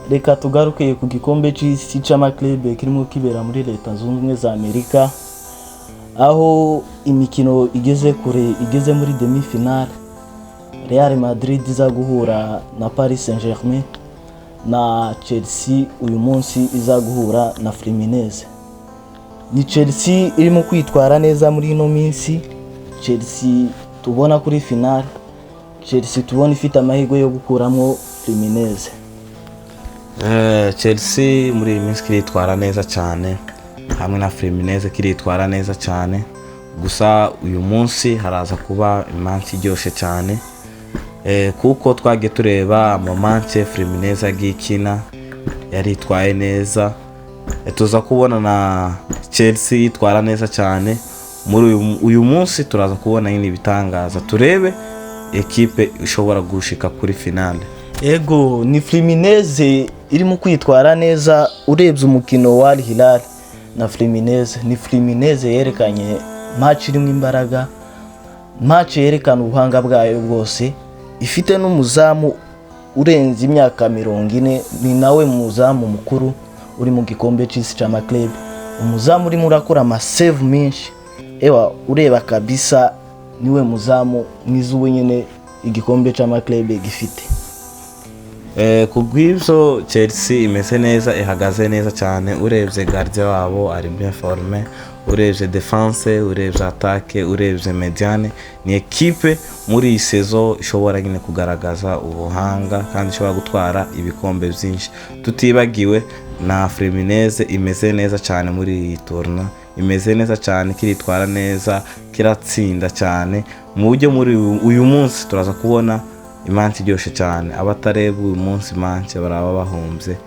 reka tugaruke ku gikombe cy'isi cy'amaklebe kirimo kibera muri Leta Zunze Ubumwe za Amerika, aho imikino igeze muri demi finale. Real Madrid iza guhura na Paris Saint-Germain, na Chelsea uyu munsi iza guhura na Fluminense. Ni Chelsea irimo kwitwara neza muri ino minsi. Chelsea tubona kuri finale, Chelsea tubona ifite amahirwe yo gukuramo Fluminense. Chelsea muri iyi minsi kiritwara neza cyane, hamwe na Fluminense kiritwara neza cyane. Gusa uyu munsi haraza kuba imansi iryoshye cyane, kuko twagiye tureba amamanche Fluminense agikina yaritwaye neza. Tuza kubona na Chelsea yitwara neza cyane. Muri uyu munsi turaza kubona yini bitangaza, turebe ekipe ishobora gushika kuri finale. Ego ni Fluminense irimo kwitwara neza. Urebye umukino wa Al Hilal na Fluminense, ni Fluminense yerekanye match irimo imbaraga, match yerekana ubuhanga bwayo bwose. Ifite n'umuzamu urenze imyaka 40, ni nawe muzamu mukuru uri mu gikombe cy'isi cy'amaklebe. Umuzamu urimo urakora amasave menshi, ureba kabisa niwe muzamu mwiza wenyine igikombe cy'amaklebe gifite. Kubw'ibyo Chelsea imeze neza, ihagaze neza cyane. Urebye gardien wabo ari bien formé, urebye defense, urebye attaque, urebye mediane. Ni equipe muri iyi saison ishobora nyine kugaragaza ubuhanga kandi ishobora gutwara ibikombe byinshi. Tutibagiwe na Fluminense imeze neza cyane muri iyi tournoi, imeze neza cyane, kiritwara neza, kiratsinda cyane. Mu buryo muri uyu munsi turaza kubona imansi iryoshye cyane. Abatareba uyu munsi manche baraba bahombye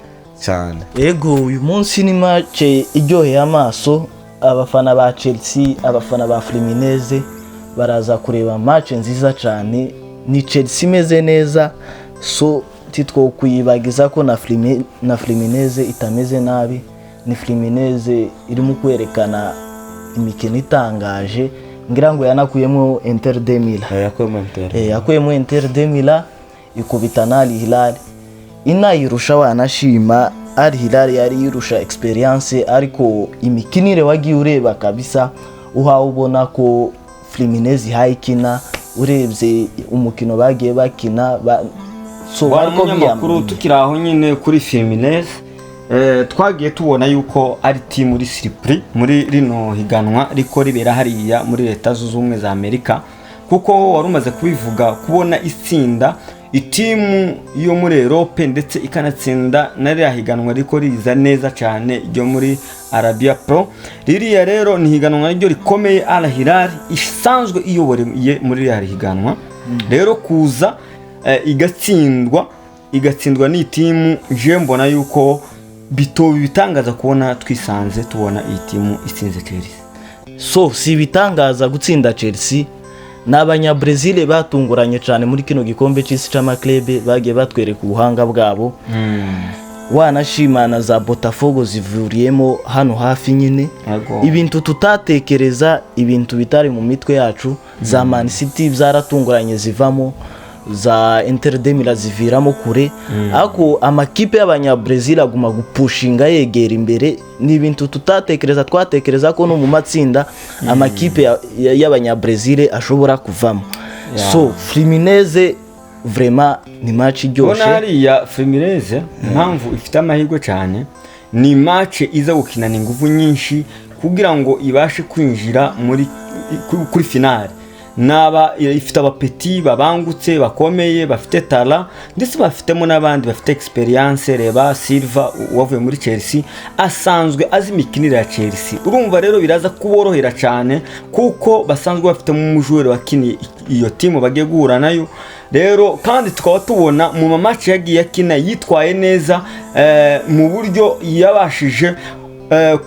cyane. Ego uyu munsi ni match iryoheye amaso. Abafana ba Chelsea, abafana ba Fluminense baraza kureba match nziza cyane. Ni Chelsea imeze neza, so titwo kuyibagiza ko na Fluminense itameze nabi. Ni Fluminense irimo kwerekana imikino itangaje. Ngira ngo yanakuyemo Inter de Milan. Yakuyemo Inter de Milan ikubita na Al Hilal. Inayirusha wanashima. Al Hilal yari yirusha experience, ariko imikinire wagiye ureba kabisa ubona ko Fluminense haikina. Urebye umukino bagiye bakina so bariko byamakuru tukiraho nyine kuri Fluminense. Twagiye tubona yuko ari team muri surprise muri rino higanwa riko ribera hariya muri Leta Zunze Ubumwe za Amerika, kuko warumaze kubivuga kubona itsinda itimu yo muri Europe ndetse ikanatsinda nari higanwa riko riza neza cyane ryo muri Arabia Pro. Ririya rero ni higanwa ryo rikomeye. Al Hilal isanzwe iyoboreye muri ririya higanwa, rero kuza igatsindwa ni timu je mbona yuko bitangaza kubona twisanze tubona iyi timu itsinze Chelsea. So si bitangaza gutsinda Chelsea. N'abanyabrazil batunguranye cyane muri kino gikombe cy'isi cy'amaklebe, bagiye batwereka ubuhanga bwabo. Wanashimana za Botafogo zivuriyemo hano hafi nyine. Ibintu tutatekereza, ibintu bitari mu mitwe yacu. Za Man City byaratunguranye zivamo, za Inter de Milan ziviramo kure. Ako amakipe y'abanyabrazil aguma gupushinga yegera imbere. Ni ibintu tutatekereza, twatekereza ko no mu matsinda amakipe y'abanyabrazil ashobora kuvamo. So Fluminense vraiment ni match iryoshye. Bona hariya Fluminense impamvu ifite amahirwe cyane, ni match iza gukinana ingufu nyinshi kugira ngo ibashe kwinjira kuri finale. Naba ifite abapeti babangutse bakomeye, bafite tala, ndetse bafitemo n'abandi bafite experience. Reba Silva wavuye muri Chelsea asanzwe azi imikinire ya Chelsea. Urumva rero biraza kuborohera cyane kuko basanzwe bafite mu mujure wakiniye iyo timu bagiye guhura nayo. Rero kandi tukaba tubona mu match yagiye akina yitwaye neza, mu buryo yabashije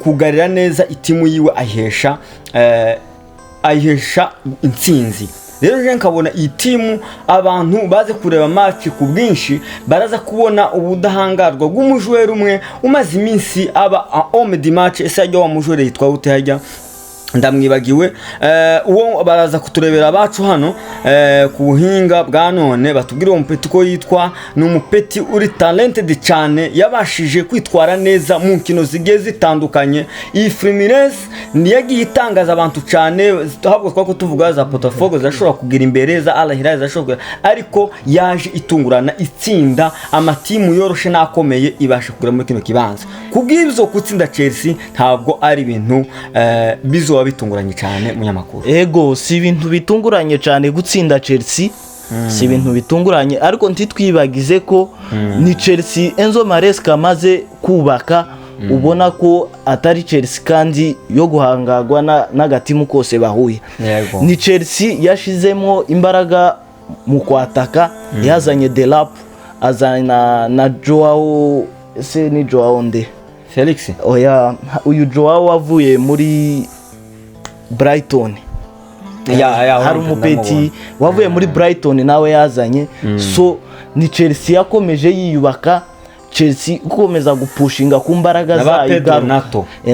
kugarira neza itimu yiwe ayihesha intsinzi. Rero je nkabona iyi timu abantu baze kureba match ku bwinshi baraza kubona ubudahangarwa bw'umujwere umwe umaze iminsi aba homme du match. Ese ajya wa mujwere yitwa ute hajya ndamwibagiwe uwo baraza kuturebera abacu hano ku buhinga bwa none batubwira uwo mupeti ko yitwa, ni umupeti uri talented cyane, yabashije kwitwara neza mu nkino zigiye zitandukanye. Iyi Fluminense niyagiye itangaza abantu cyane, ahubwo twako tuvuga za Botafogo zashobora kugira imbere, za Al Hilal zashobora, ariko yaje itungurana itsinda amatimu yoroshe nakomeye ibasha kugura muri kino kibanza. Kubw'ibyo gutsinda Chelsea ntabwo ari ibintu bizo bitunguranye cyane munyamakuru. Ego si ibintu bitunguranye cyane gutsinda Chelsea, si ibintu bitunguranye, ariko ntitwibagize ko ni Chelsea Enzo Maresca amaze kubaka, ubona ko atari Chelsea kandi yo guhangagwa n'agatimu kose bahuye. Ni Chelsea yashizemo imbaraga mu kwataka, yazanye Delap, azana na Joao, ese ni Joao nde? Felix. Oya, uyu Joao wavuye muri Brighton. Hari umupeti wavuye muri Brighton nawe yazanye. So ni Chelsea yakomeje yiyubaka, Chelsea gukomeza gupushinga ku mbaraga zayo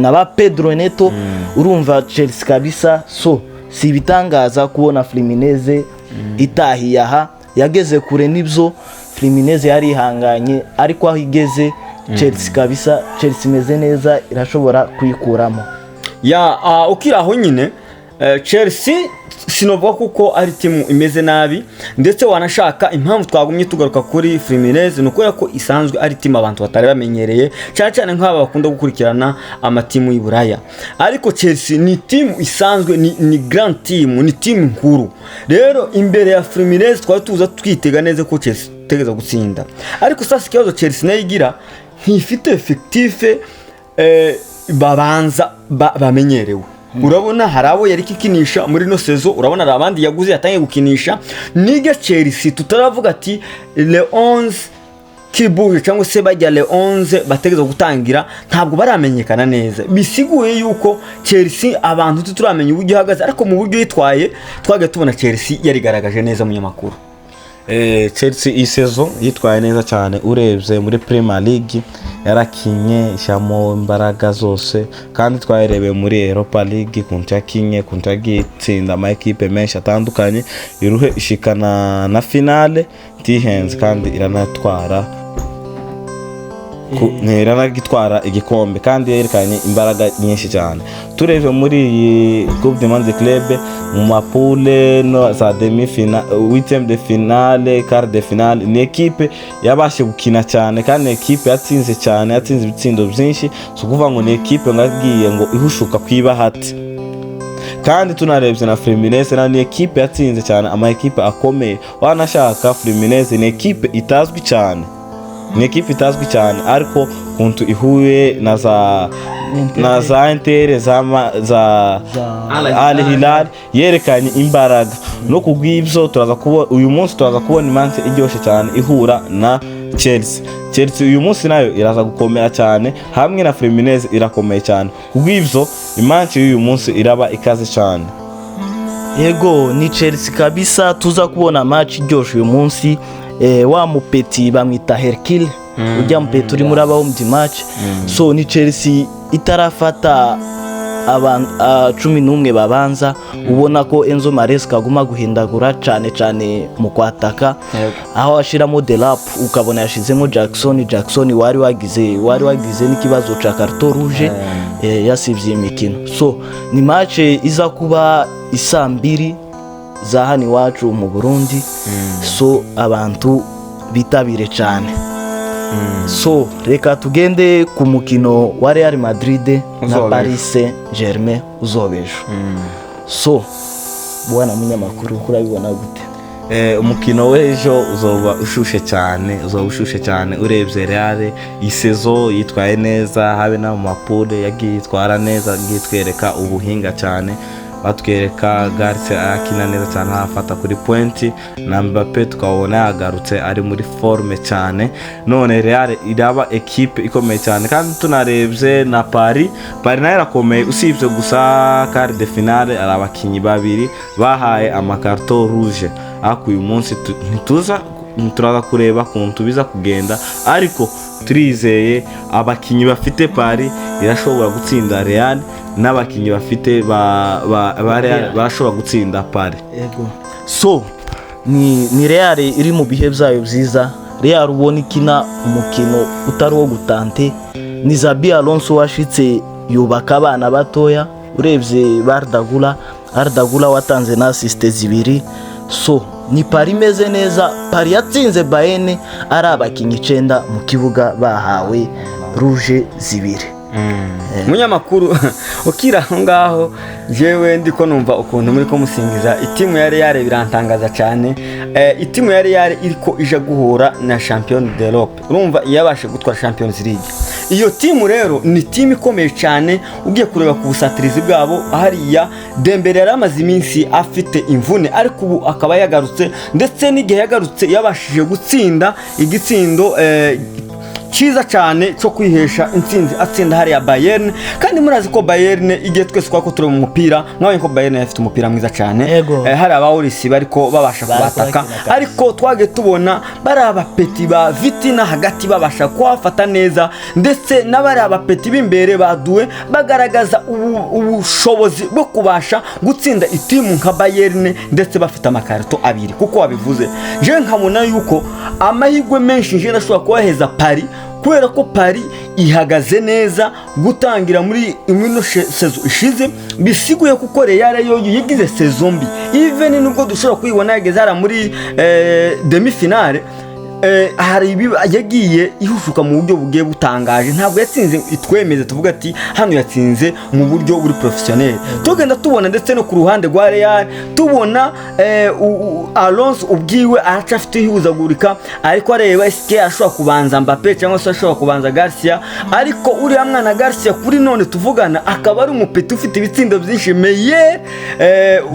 na ba Pedro Neto. Urumva Chelsea kabisa. So si bitangaza kubona Fluminense itahiye aha, yageze kure nibyo. Fluminense yari ihanganye, ariko aho igeze Chelsea kabisa, Chelsea imeze neza, irashobora kuyikuramo. Ukira aho nyine Chelsea sinovuga kuko ari timu imeze nabi, ndetse wanashaka impamvu twagumye tugaruka kuri Fluminense nuko yako isanzwe ari timu abantu batari bamenyereye cyane nk'aba bakunda gukurikirana amatimu y'Iburaya. Ariko Chelsea ni timu isanzwe, ni grand team, ni timu nkuru. Rero imbere ya Fluminense twari tuza twitega neza ko Chelsea tegeza gutsinda, ariko sasa ikibazo Chelsea nayo igira ntifite effective babanza bamenyerewe. Urabona hari abo yari kikinisha muri no sezo, urabona hari abandi yaguze yatangiye gukinisha. Niga Chelsea tutaravuga ati le 11 kibuje cyangwa se bajya le 11 bategeza gutangira, ntabwo baramenyekana neza. Bisiguye yuko Chelsea abantu tuturamenye uburyo ihagaze, ariko mu buryo yitwaye twage tubona Chelsea yari garagaje neza munyamakuru. Chelsea iyi sezo yitwaye neza cyane, urebye muri Premier League yarakinye ishyamo imbaraga zose, kandi twayirebeye muri Europa League kuntu yakinye, kuntu yagitsinda ama equipe menshi atandukanye, iruhe ishikana na finale tihenze, kandi iranatwara iranagitwara igikombe, kandi yerekanye imbaraga nyinshi cyane. Tureve muri Coupe du Monde Club mu mapule no za demi finale, huitième de finale, quart de finale, ni equipe yabashe gukina cyane, kandi equipe yatsinze cyane, yatsinze ibitsindo byinshi. So kuvuga ngo ni equipe ngagiye ngo ihushuka kwibahati. Kandi tunarebye na Fluminense na ni equipe yatsinze cyane ama equipe akomeye. Wanashaka Fluminense ni equipe itazwi cyane, ni equipe itazwi cyane, ariko kuntu ihuye na za Inter za Al Hilal yerekanye imbaraga. No kugwibyo turaza kubona uyu munsi, turaza kubona imansi iryoshe cyane ihura na Chelsea uyu munsi nayo iraza gukomera cyane, hamwe na Fluminense irakomeye cyane. Kugwibyo imansi y'uyu munsi iraba ikaze cyane. Yego ni Chelsea kabisa, tuza kubona match iryoshe uyu munsi. Wa mupeti bamwita Hercule, ujya mupeti uri muri aba home match. So ni Chelsea itarafata abantu 11 babanza, ubona ko Enzo Maresca aguma guhindagura cyane mu kwataka, aho ashiramo Delap ukabona yashizemo Jackson wari wagize n'ikibazo ca carton rouge, yasivye imikino. So ni match iza kuba isa 2 za hani wacu mu Burundi. So abantu bitabire cyane. So reka tugende ku mukino wa Real Madrid na Paris Saint-Germain uzobejo. So bwana munyamakuru kurabibona gute? Umukino w'ejo uzoba ushushe cyane, urebye Real isezo yitwaye neza, habe na mu mapure yagiye yitwara neza, gitwereka ubuhinga cyane, batwereka Garcia akina neza cyane, afata kuri pointi, na Mbappe tukabona yagarutse ari muri forme cyane. None Real iraba equipe ikomeye cyane, kandi tunarebye na Paris nayo irakomeye, usibye gusa quart de finale arabakinyi babiri bahaye amakarto rouge. Ako uyu munsi ntituza turaza kureba kuntu biza kugenda, ariko turizeye abakinyi bafite Paris irashobora gutsinda Real, n'abakinyi bafite ba Real barashobora gutsinda Paris. Yego. So ni Real iri mu bihe byayo byiza. Real ubona ikina umukino utari wo gutante, ni Xabi Alonso washitse yubaka abana batoya, urebye Ardagula watanze na assiste zibiri. So ni Paris imeze neza. Paris yatsinze Bayern ari abakinyi 9 mu kibuga bahawe rouge zibiri. Munyamakuru ukira aho ngaho jewe ndiko numva ukuntu muri ko musingiza itimu ya Real birantangaza cyane. Itimu ya Real iriko ija guhura na Champions d'Europe, urumva iyabashe gutwara Champions League. Iyo timu rero ni timu ikomeye cyane, ugiye kureba ku busatirizi bwabo. Hariya Dembele yaramaze iminsi afite imvune, ariko ubu akaba yagarutse, ndetse n'igihe yagarutse yabashije gutsinda igitsindo cyiza cyane cyo kwihesha intsinzi atsinda hariya Bayern. Kandi murazi ko Bayern igihe twese twako turi mu mupira, mwabonye ko Bayern yafite umupira mwiza cyane. Hari abaorisi bariko babasha kubataka, ariko twage tubona bari abapeti ba Vitina hagati babasha kwafata neza, ndetse n'abari abapeti b'imbere baduwe bagaragaza ubushobozi bwo kubasha gutsinda itimu nka Bayern, ndetse bafite amakarito abiri. Kuko wabivuze je nkabona yuko amahirwe menshi je ndashobora kubaheza Paris, kubera ko Paris ihagaze neza gutangira muri imino sezo ishize, bisiguye kuko Real yo yigize sezo mbi. Even nubwo dushobora kuyibona yageze ara muri demi finale, hari ibi yagiye ihushuka mu buryo bugiye butangaje. Ntabwo yatsinze itwemeze tuvuga ati hano yatsinze mu buryo buri professionnel. Tugenda tubona ndetse no ku ruhande rwa Real tubona Alonso ubwiwe aracafite ihuzagurika, ariko areba SK ashobora kubanza Mbappe cyangwa se ashobora kubanza Garcia, ariko uri mwana Garcia kuri none tuvugana akaba ari umupeti ufite ibitsindo byinshi, meye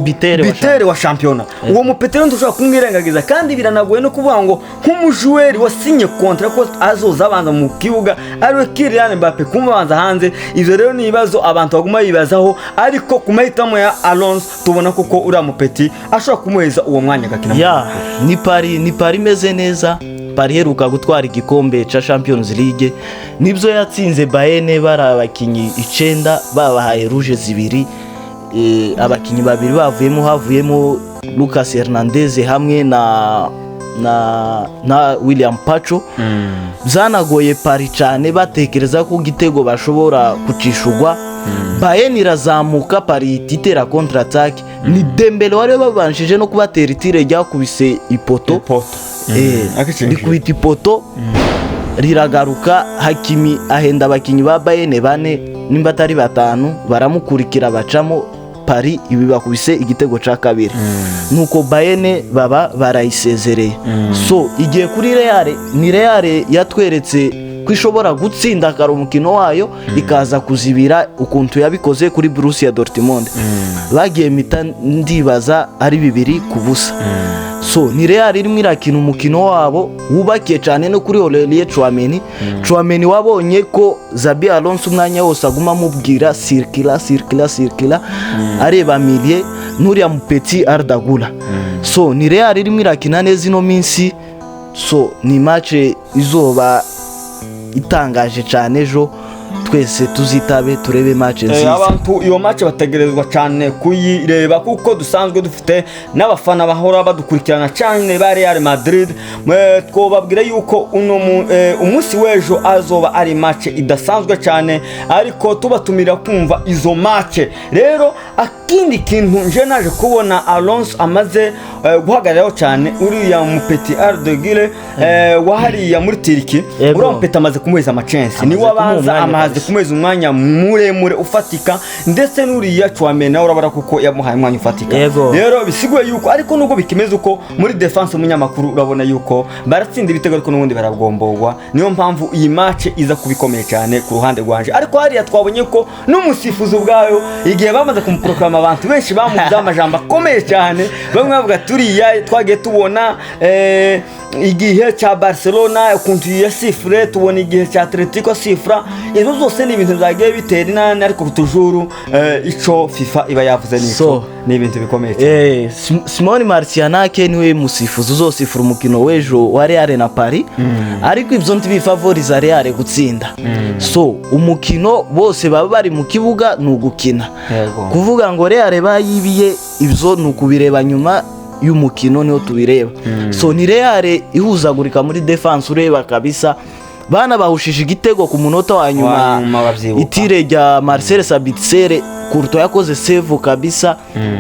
bitere wa championnat. Uwo mupeti rero dushobora kumwirengagiza, kandi biranagoye no kuvuga ngo nk'umujuweri wasinye kontra ko azoza abanza mu kibuga ariwe Kylian Mbappe kumubanza hanze. Ivyo rero ni ibibazo abantu baguma bibazaho, ariko ku mahitamo ya Alonso tubona kuko uri mupeti ashobora kumuheza uwo mwanya gakina. Ni Paris imeze neza. Paris heruka gutwara igikombe ca Champions League, nibyo yatsinze Bayern bari abakinyi 9 babahaye rouge zibiri. Abakinyi babiri havuyemo Lucas Hernandez hamwe na William Pacho. Byanagoye Paris cyane, batekereza ko igitego bashobora kucishugwa. Bayern irazamuka, Paris itera contre attaque. Ni Dembele wari babanshije no kubatera itire ryakubise ipoto. Rikubita ipoto riragaruka. Hakimi ahenda abakinyi ba Bayern 4 nimba atari 5 baramukurikira bacamo. Paris ibi bakubise igitego ca kabiri. Nuko Bayern baba barayisezereye. So igiye kuri Real, ni Real yatweretse ko ishobora gutsinda karo umukino wayo ikaza kuzibira ukuntu yabikoze kuri Borussia Dortmund. Bagiye mita ndibaza ari 2-0. So ni Real irimo irakina umukino wabo wubakiye cyane no kuri Aurelien Tchouameni wabonye ko Xabi Alonso umwanya wose aguma mubwira circula areba milieu n'uriya mupeti Ardagula. So ni Real irimo irakina neza ino minsi. So ni match izoba itangaje cyane ejo, twese tuzitabe turebe match nziza. Abantu iyo match bategerezwa cyane kuyireba, kuko dusanzwe dufite n'abafana bahora badukurikirana cyane ba Real Madrid. Twobabwira yuko umunsi w'ejo azoba ari match idasanzwe cyane, ariko tubatumira kumva izo match. Rero akindi kintu nje naje kubona Alonso amaze guhagararaho cyane uriya mupeti Ardagile wahariya muri Turki. Uriya mupeti amaze kumuheza amachance, ni wabanza amaze kumeza umwanya muremure ufatika, ndetse n'uriya Tchouameni nawe urabara kuko yamuhaye umwanya ufatika. Rero bisiguye yuko, ariko nubwo bikimeze uko muri defense umunyamakuru urabona yuko baratsinda ibitego, ariko n'ubundi baragomborwa. Niyo mpamvu iyi match iza kubikomeye cyane ku ruhande rwanje. Ariko hariya twabonye ko n'umusifuzi ubwayo igihe bamaze kumuproklama abantu benshi bamuvuze amajambo akomeye cyane. Bamwe bavuga turiya twagiye tubona igihe cya Barcelona ukuntu yasifure, tubona igihe cya Atletico sifura, izo zose ni ibintu byagiye bitera inani, ariko tujuru ico FIFA iba yavuze nico ni ibintu bikomeye cyane. Simone Marcianake niwe musifuzi uzosifura umukino w'ejo wa Real na Paris, ariko ibyo ntibifavoriza Real gutsinda. So umukino bose baba bari mu kibuga ni ugukina, kuvuga ngo Real bayibiye ibyo ni ukubireba nyuma y'umukino niho tubireba. So ni Real ihuzagurika muri defense, ureba kabisa bana bahushije igitego ku munota wa nyuma, itire rya Marcel Sabitzer kurto yakoze save kabisa,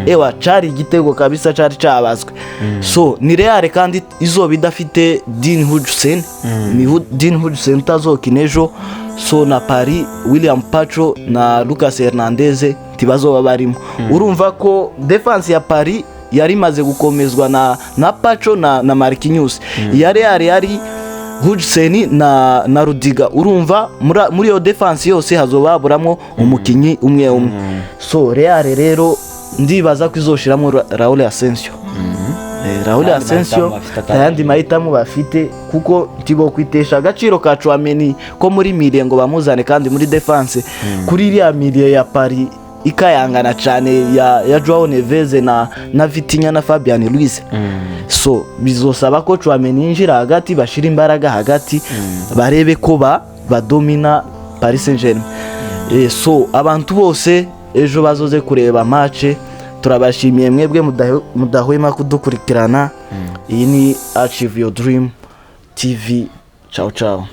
ewa cari igitego kabisa, cari cabazwe. So ni Real kandi izoba idafite Dean Hudson, Dean Hudson tazokinejo. So na Paris William Pacho na Lucas Hernandez tibazoba barimo. Urumva ko defense ya Paris yari maze gukomezwa na Pacho na Marquinhos. Ya Real yari Hudson na Rudiga. Urumva muri yo defense yose hazobaburamo umukinyi umwe. So Real rero ndibaza ko izoshiramo Raul Asensio. Raul Asensio ayandi mahitamo bafite, kuko tibo kwitesha agaciro ka Chouameni ko muri miliye ngo bamuzane, kandi muri defense kuri iriya miliye ya Paris ikayangana cyane ya Joao Neves na Vitinha na Fabian Ruiz. So bizosaba ko Chouameni yinjira hagati, bashira imbaraga hagati, barebe ko badomina Paris Saint-Germain. So abantu bose ejo bazoze kureba match, turabashimiye mwebwe mudahwema kudukurikirana. Iyi ni Achieve Your Dream TV. Ciao ciao.